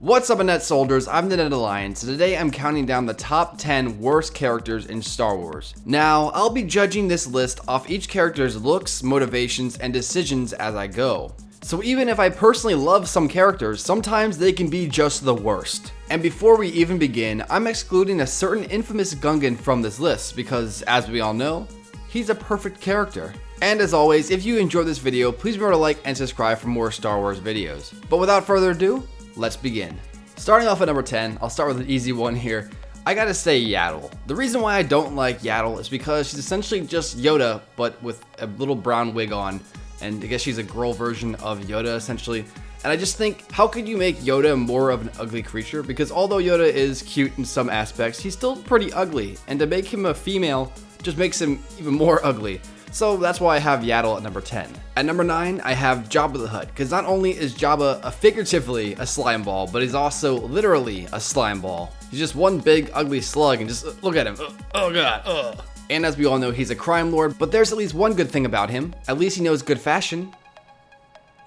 What's up, Annette Soldiers? I'm the Net Alliance, and today I'm counting down the top 10 worst characters in Star Wars. Now, I'll be judging this list off each character's looks, motivations, and decisions as I go. So even if I personally love some characters, sometimes they can be just the worst. And before we even begin, I'm excluding a certain infamous Gungan from this list because, as we all know, he's a perfect character. And as always, if you enjoyed this video, please remember to like and subscribe for more Star Wars videos. But without further ado, let's begin. Starting off at number 10, I'll start with an easy one here. I gotta say Yaddle. The reason why I don't like Yaddle is because she's essentially just Yoda, but with a little brown wig on. And I guess she's a girl version of Yoda, essentially. And I just think, how could you make Yoda more of an ugly creature? Because although Yoda is cute in some aspects, he's still pretty ugly. And to make him a female just makes him even more ugly. So that's why I have Yaddle at number 10. At number 9, I have Jabba the Hutt, because not only is Jabba figuratively a slime ball, but he's also literally a slime ball. He's just one big ugly slug, and just look at him. Oh god, And as we all know, he's a crime lord, but there's at least one good thing about him. At least he knows good fashion.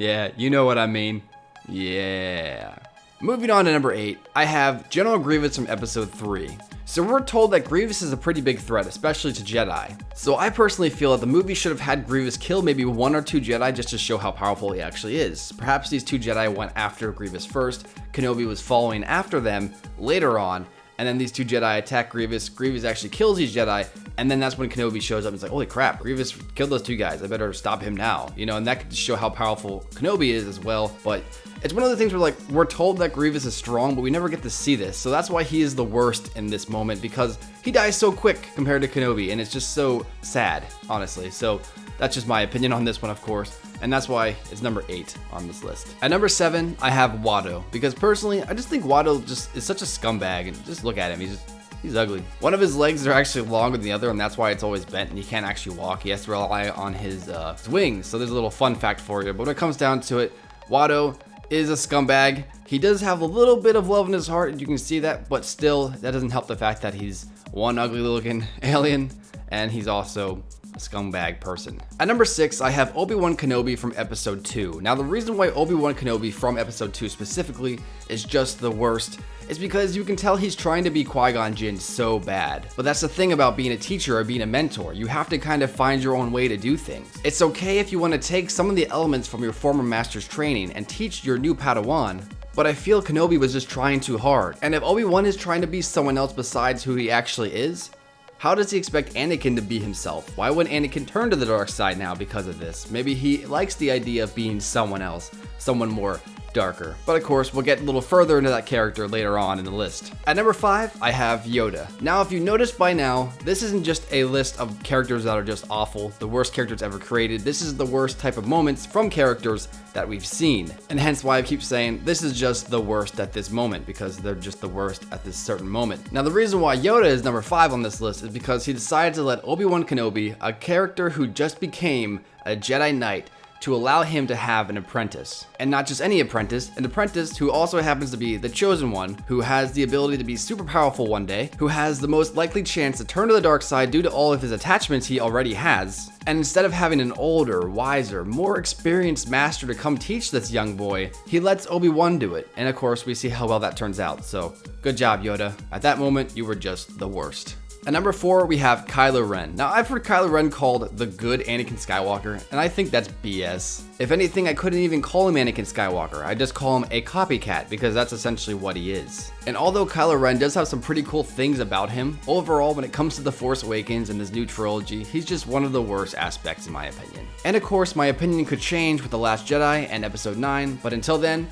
Yeah, you know what I mean. Yeah. Moving on to number 8, I have General Grievous from episode 3. So we're told that Grievous is a pretty big threat, especially to Jedi. So I personally feel that the movie should have had Grievous kill maybe 1 or 2 Jedi just to show how powerful he actually is. Perhaps these 2 Jedi went after Grievous first, Kenobi was following after them later on, and then these 2 Jedi attack Grievous, Grievous actually kills these Jedi, and then that's when Kenobi shows up and it's like, holy crap, Grievous killed those 2 guys, I better stop him now. You know, and that could just show how powerful Kenobi is as well, but it's one of the things where like, we're told that Grievous is strong, but we never get to see this, so that's why he is the worst in this moment, because he dies so quick compared to Kenobi, and it's just so sad, honestly. So that's just my opinion on this one, of course, and that's why it's number 8 on this list. At number 7, I have Watto, because personally, I just think Watto just is such a scumbag, and just look at him, he's ugly. One of his legs are actually longer than the other, and that's why it's always bent, and he can't actually walk. He has to rely on his wings, so there's a little fun fact for you, but when it comes down to it, Watto is a scumbag. He does have a little bit of love in his heart, and you can see that, but still, that doesn't help the fact that he's one ugly looking alien, and he's also a scumbag person. At number 6, I have Obi-Wan Kenobi from episode 2. Now, the reason why Obi-Wan Kenobi from episode 2 specifically is just the worst is because you can tell he's trying to be Qui-Gon Jinn so bad. But that's the thing about being a teacher or being a mentor. You have to kind of find your own way to do things. It's okay if you want to take some of the elements from your former master's training and teach your new Padawan, but I feel Kenobi was just trying too hard. And if Obi-Wan is trying to be someone else besides who he actually is, how does he expect Anakin to be himself? Why would Anakin turn to the dark side now because of this? Maybe he likes the idea of being someone else, someone more darker. But of course, we'll get a little further into that character later on in the list. At number 5, I have Yoda. Now, if you noticed by now, this isn't just a list of characters that are just awful, the worst characters ever created. This is the worst type of moments from characters that we've seen. And hence why I keep saying this is just the worst at this moment, because they're just the worst at this certain moment. Now, the reason why Yoda is number 5 on this list is because he decided to let Obi-Wan Kenobi, a character who just became a Jedi Knight, to allow him to have an apprentice. And not just any apprentice, an apprentice who also happens to be the chosen one, who has the ability to be super powerful one day, who has the most likely chance to turn to the dark side due to all of his attachments he already has. And instead of having an older, wiser, more experienced master to come teach this young boy, he lets Obi-Wan do it. And of course, we see how well that turns out. So good job, Yoda. At that moment, you were just the worst. At number 4, we have Kylo Ren. Now, I've heard Kylo Ren called the good Anakin Skywalker, and I think that's BS. If anything, I couldn't even call him Anakin Skywalker. I'd just call him a copycat, because that's essentially what he is. And although Kylo Ren does have some pretty cool things about him, overall, when it comes to The Force Awakens and this new trilogy, he's just one of the worst aspects in my opinion. And of course, my opinion could change with The Last Jedi and Episode 9, but until then,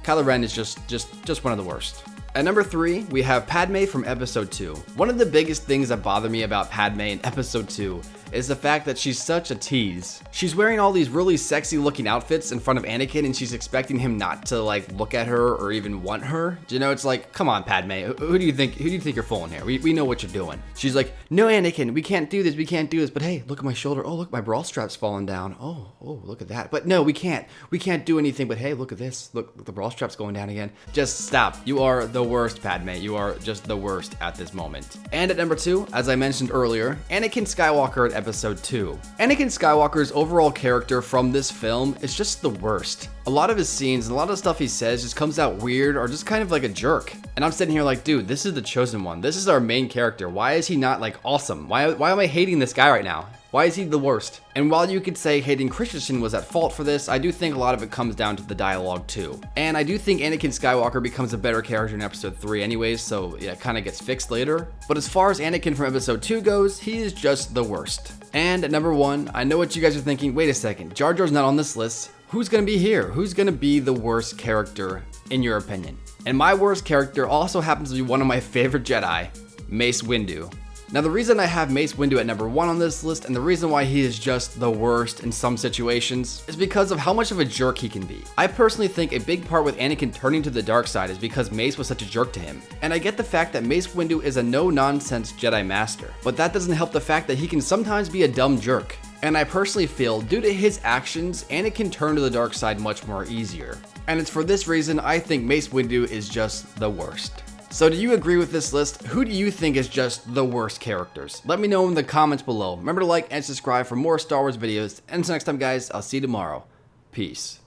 Kylo Ren is just one of the worst. At number 3, we have Padme from episode 2. One of the biggest things that bother me about Padme in episode 2 is the fact that she's such a tease. She's wearing all these really sexy looking outfits in front of Anakin, and she's expecting him not to like look at her or even want her. You know, it's like, come on, Padme, who do you think you're fooling here? We know what you're doing. She's like, no, Anakin, we can't do this, but hey, look at my shoulder. Oh, look, my bra strap's falling down. Oh, look at that. But no, we can't do anything, but hey, look at this. Look, the bra strap's going down again. Just stop. You are the worst, Padme. You are just the worst at this moment. And at number 2, as I mentioned earlier, Anakin Skywalker at episode 2. Anakin Skywalker's overall character from this film is just the worst. A lot of his scenes and a lot of the stuff he says just comes out weird or just kind of like a jerk. And I'm sitting here like, dude, this is the chosen one. This is our main character. Why is he not like awesome? Why am I hating this guy right now? Why is he the worst? And while you could say Hayden Christensen was at fault for this, I do think a lot of it comes down to the dialogue too. And I do think Anakin Skywalker becomes a better character in episode 3 anyways, so yeah, it kind of gets fixed later. But as far as Anakin from episode 2 goes, he is just the worst. And at number 1, I know what you guys are thinking, wait a second, Jar Jar's not on this list. Who's gonna be here? Who's gonna be the worst character in your opinion? And my worst character also happens to be one of my favorite Jedi, Mace Windu. Now the reason I have Mace Windu at number 1 on this list, and the reason why he is just the worst in some situations, is because of how much of a jerk he can be. I personally think a big part with Anakin turning to the dark side is because Mace was such a jerk to him. And I get the fact that Mace Windu is a no-nonsense Jedi Master, but that doesn't help the fact that he can sometimes be a dumb jerk. And I personally feel, due to his actions, Anakin turned to the dark side much more easier. And it's for this reason I think Mace Windu is just the worst. So do you agree with this list? Who do you think is just the worst characters? Let me know in the comments below. Remember to like and subscribe for more Star Wars videos. And until next time guys, I'll see you tomorrow. Peace.